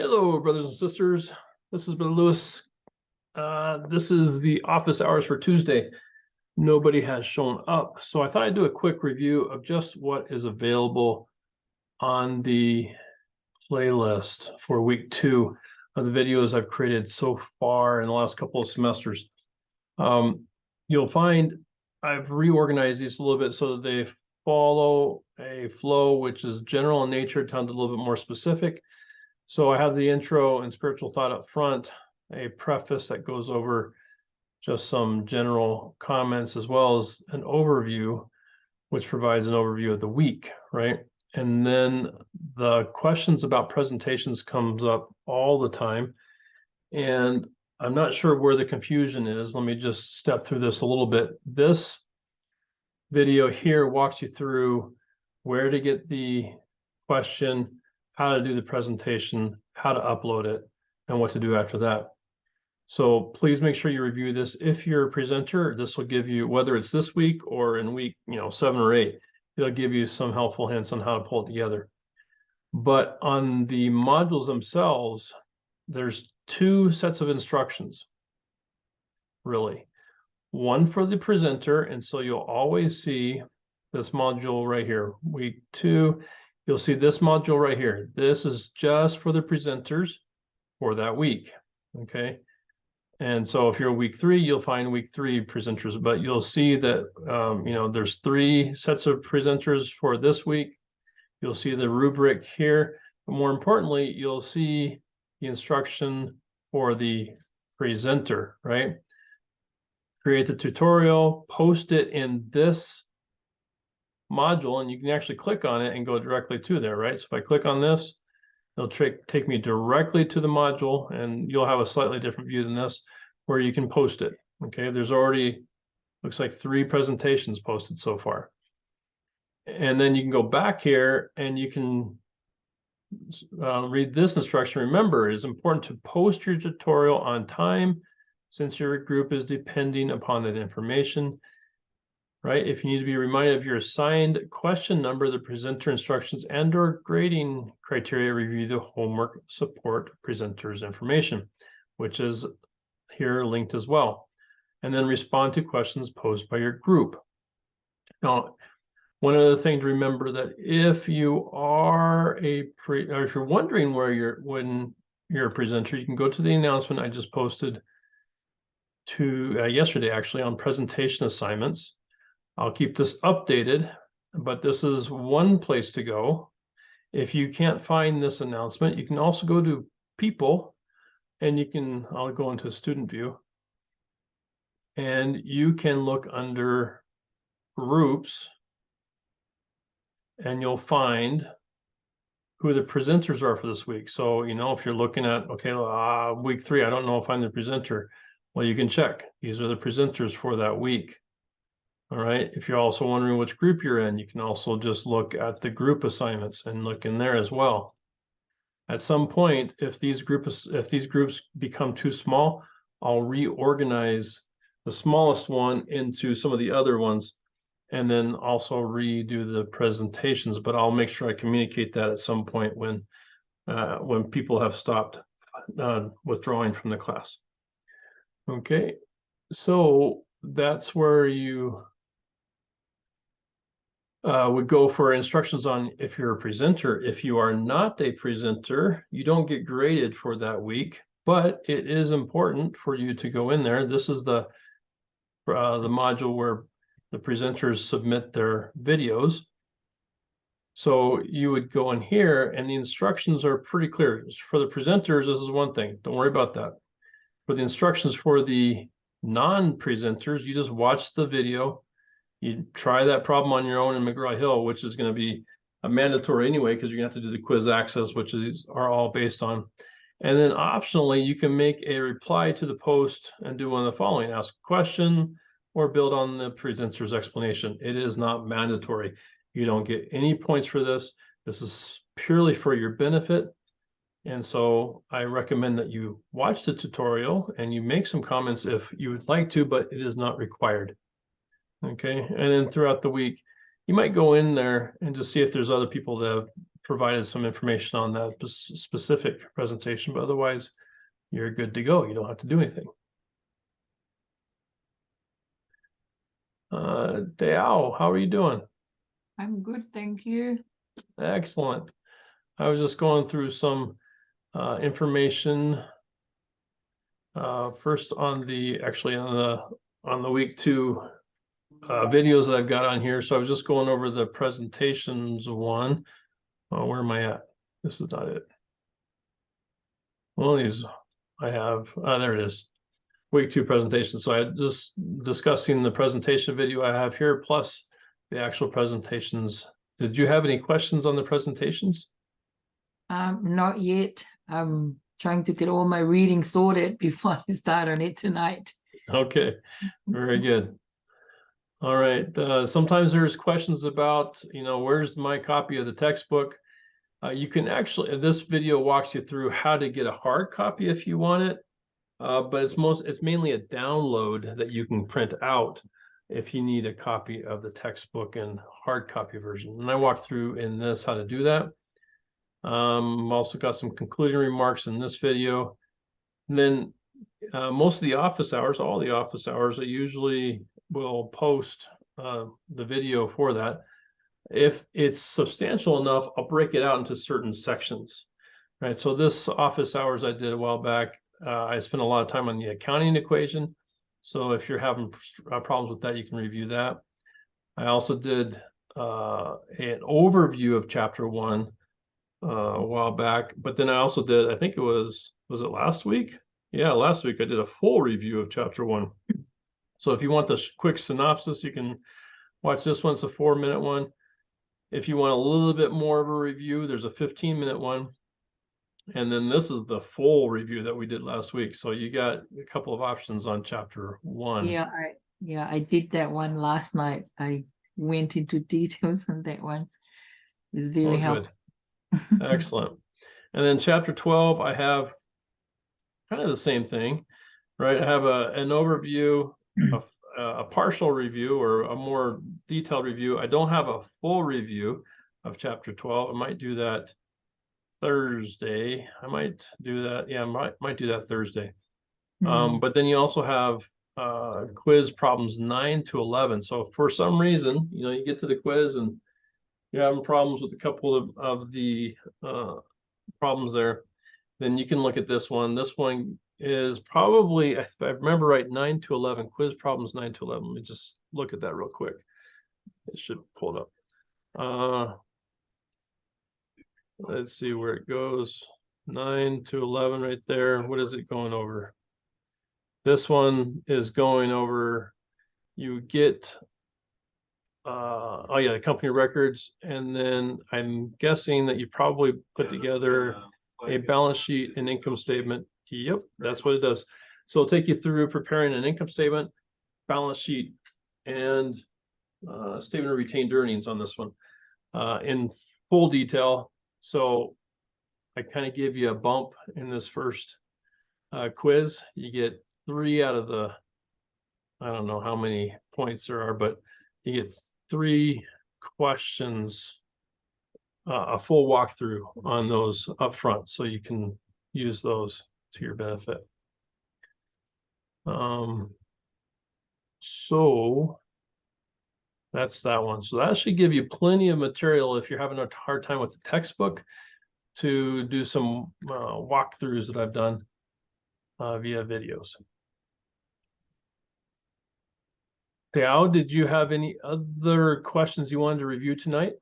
Hello, brothers and sisters. This is Brother Lewis. This is the office hours for Tuesday. Nobody has shown up, so I thought I'd do a quick review of just what is available on the playlist for week 2 of the videos I've created so far in the last couple of semesters. You'll find I've reorganized these a little bit so that they follow a flow which is general in nature down to a little bit more specific. So I have the intro and spiritual thought up front, a preface that goes over just some general comments, as well as an overview, which provides an overview of the week, right? And then the questions about presentations comes up all the time. And I'm not sure where the confusion is. Let me just step through this a little bit. This video here walks you through where to get the question, how to do the presentation, how to upload it, and what to do after that. So please make sure you review this. If you're a presenter, this will give you, whether it's this week or in week 7 or 8, it'll give you some helpful hints on how to pull it together. But on the modules themselves, there's 2 sets of instructions, really. One for the presenter, and so you'll always see this module right here. Week 2, you'll see this module right here. This is just for the presenters for that week, okay? And so if you're week 3, you'll find week 3 presenters, but you'll see that, there's 3 sets of presenters for this week. You'll see the rubric here, but more importantly, you'll see the instruction for the presenter, right? Create the tutorial, post it in this module, and you can actually click on it and go directly to there, right? So if I click on this, it'll take me directly to the module, and you'll have a slightly different view than this, where you can post it, okay? There's already, looks like 3 presentations posted so far. And then you can go back here and you can read this instruction. Remember, it is important to post your tutorial on time since your group is depending upon that information, right? If you need to be reminded of your assigned question number, the presenter instructions and/or grading criteria, review the homework support presenter's information, which is here linked as well. And then respond to questions posed by your group. Now, one other thing to remember, that if you are or if you're wondering when you're a presenter, you can go to the announcement I just posted to yesterday, actually, on presentation assignments. I'll keep this updated, but this is one place to go. If you can't find this announcement, you can also go to people, and I'll go into student view, and you can look under groups, and you'll find who the presenters are for this week. So, if you're looking at, okay, week 3, I don't know if I'm the presenter. Well, you can check. These are the presenters for that week. All right. If you're also wondering which group you're in, you can also just look at the group assignments and look in there as well. At some point, if these groups become too small, I'll reorganize the smallest one into some of the other ones, and then also redo the presentations. But I'll make sure I communicate that at some point when people have stopped withdrawing from the class. Okay, so that's where you would go for instructions on if you're a presenter. If you are not a presenter, you don't get graded for that week, but it is important for you to go in there. This is the module where the presenters submit their videos. So you would go in here, and the instructions are pretty clear. For the presenters, this is one thing. Don't worry about that. For the instructions for the non-presenters, you just watch the video. You try that problem on your own in McGraw-Hill, which is going to be a mandatory anyway, because you're going to have to do the quiz access, which are all based on. And then optionally, you can make a reply to the post and do one of the following: ask a question or build on the presenter's explanation. It is not mandatory. You don't get any points for this. This is purely for your benefit. And so I recommend that you watch the tutorial and you make some comments if you would like to, but it is not required. Okay, and then throughout the week, you might go in there and just see if there's other people that have provided some information on that specific presentation, but otherwise you're good to go. You don't have to do anything. Dao, how are you doing? I'm good, thank you. Excellent. I was just going through some information first on the week 2 videos that I've got on here. So I was just going over the presentations one. Where am I at? This is not it. One of these I have. There it is. Week 2 presentation. So I just discussing the presentation video I have here, plus the actual presentations. Did you have any questions on the presentations? Not yet. I'm trying to get all my reading sorted before I start on it tonight. Okay, very good. All right. Sometimes there's questions about, where's my copy of the textbook? You can actually, this video walks you through how to get a hard copy if you want it. But it's mainly a download that you can print out if you need a copy of the textbook and hard copy version. And I walked through in this how to do that. Also got some concluding remarks in this video. And then most of the office hours, all the office hours, I usually will post the video for that. If it's substantial enough, I'll break it out into certain sections. Right. So this office hours I did a while back, I spent a lot of time on the accounting equation. So if you're having problems with that, you can review that. I also did an overview of chapter 1 a while back, but then I also did, I think it was it last week? Yeah, last week I did a full review of chapter 1. So if you want the quick synopsis, you can watch this one. It's a 4-minute one. If you want a little bit more of a review, there's a 15-minute one. And then this is the full review that we did last week. So you got a couple of options on chapter 1. Yeah, I did that one last night. I went into details on that one. It was very helpful. Excellent. And then chapter 12, I have kind of the same thing, right? I have an overview, a partial review or a more detailed review. I don't have a full review of chapter 12. I might do that Thursday. I might do that. Yeah, I might do that Thursday. But then you also have quiz problems 9 to 11. So for some reason, you get to the quiz and you're having problems with a couple of the problems there, then you can look at this one. This one is probably, if I remember right, 9 to 11, quiz problems 9 to 11. Let me just look at that real quick. It should pull it up. Let's see where it goes. 9 to 11 right there. What is it going over? This one is going over, you get, the company records. And then I'm guessing that you probably put together a balance sheet and income statement. Yep, that's what it does. So it'll take you through preparing an income statement, balance sheet, and statement of retained earnings on this one in full detail. So I kind of give you a bump in this first quiz. You get 3 out of the, I don't know how many points there are, but you get 3 questions, a full walkthrough on those up front, so you can use those to your benefit. So that's that one. So that should give you plenty of material if you're having a hard time with the textbook to do some walkthroughs that I've done via videos. Dao, did you have any other questions you wanted to review tonight?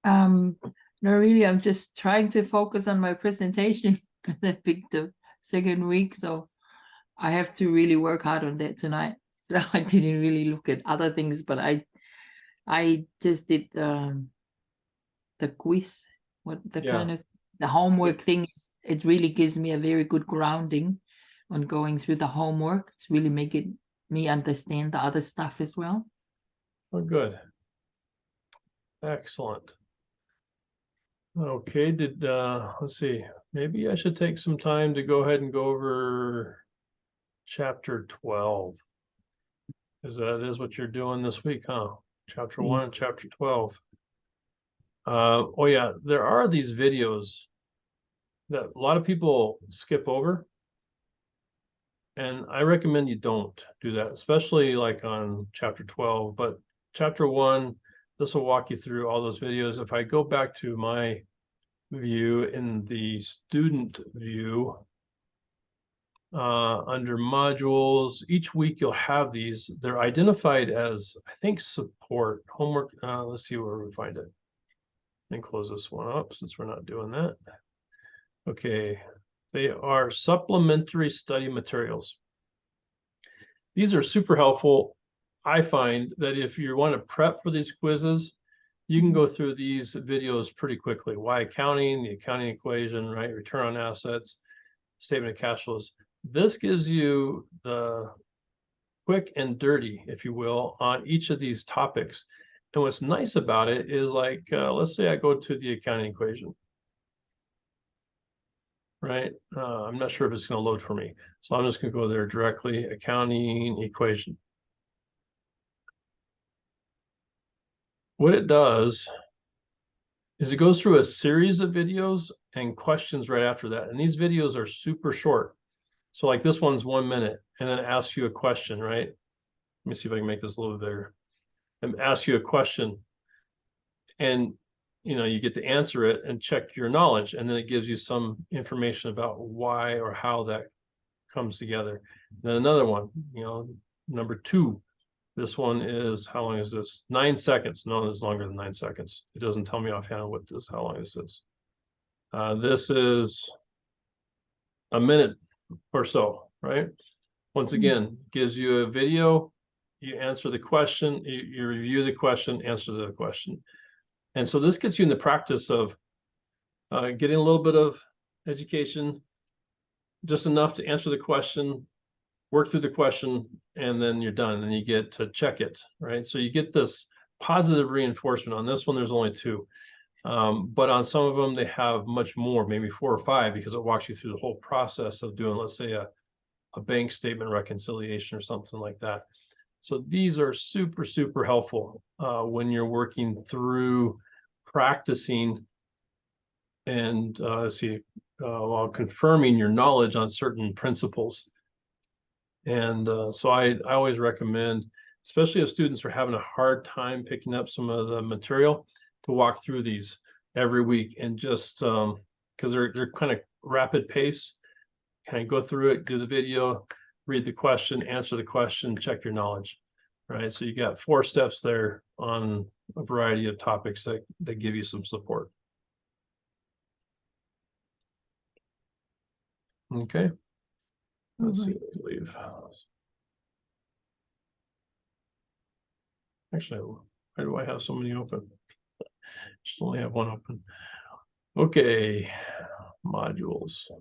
No, really, I'm just trying to focus on my presentation. I picked the second week, so I have to really work hard on that tonight. So I didn't really look at other things, but I just did the quiz. Kind of the homework thing is, it really gives me a very good grounding on going through the homework. It's really making me understand the other stuff as well. Oh, good. Excellent. Okay, let's see, maybe I should take some time to go ahead and go over chapter 12. Because that is what you're doing this week, huh? Chapter 1 and chapter 12. Oh yeah, there are these videos that a lot of people skip over. And I recommend you don't do that, especially like on chapter 12. But chapter 1, this will walk you through all those videos. If I go back to my view in the student view, under modules, each week you'll have these. They're identified as, I think, support homework. Let's see where we find it. And close this one up since we're not doing that. Okay, they are supplementary study materials. These are super helpful. I find that if you want to prep for these quizzes, you can go through these videos pretty quickly. Why accounting, the accounting equation, right? Return on assets, statement of cash flows. This gives you the quick and dirty, if you will, on each of these topics. And what's nice about it is like, let's say I go to the accounting equation, right? I'm not sure if it's going to load for me. So I'm just going to go there directly, accounting equation. What it does is it goes through a series of videos and questions right after that. And these videos are super short. So like this one's 1 minute and then asks you a question, right? Let me see if I can make this a little bit bigger. And ask you a question. And you get to answer it and check your knowledge. And then it gives you some information about why or how that comes together. Then another one, number 2. This one is, how long is this? 9 seconds. No, it's longer than 9 seconds. It doesn't tell me offhand what this, how long is this? This is a minute or so, right? Once again, gives you a video, you answer the question, you review the question, answer the question. And so this gets you in the practice of getting a little bit of education, just enough to answer the question, work through the question, and then you're done. And you get to check it, right? So you get this positive reinforcement. On this one, there's only 2. But on some of them, they have much more, maybe 4 or 5, because it walks you through the whole process of doing, let's say, a bank statement reconciliation or something like that. So these are super, super helpful when you're working through practicing and while confirming your knowledge on certain principles. And so I always recommend, especially if students are having a hard time picking up some of the material, to walk through these every week and just because they're kind of rapid pace, kind of go through it, do the video, read the question, answer the question, check your knowledge, right? So you got 4 steps there on a variety of topics that give you some support. Okay. Let's see, leave. Actually, why do I have so many open? Just only have one open. Okay, modules.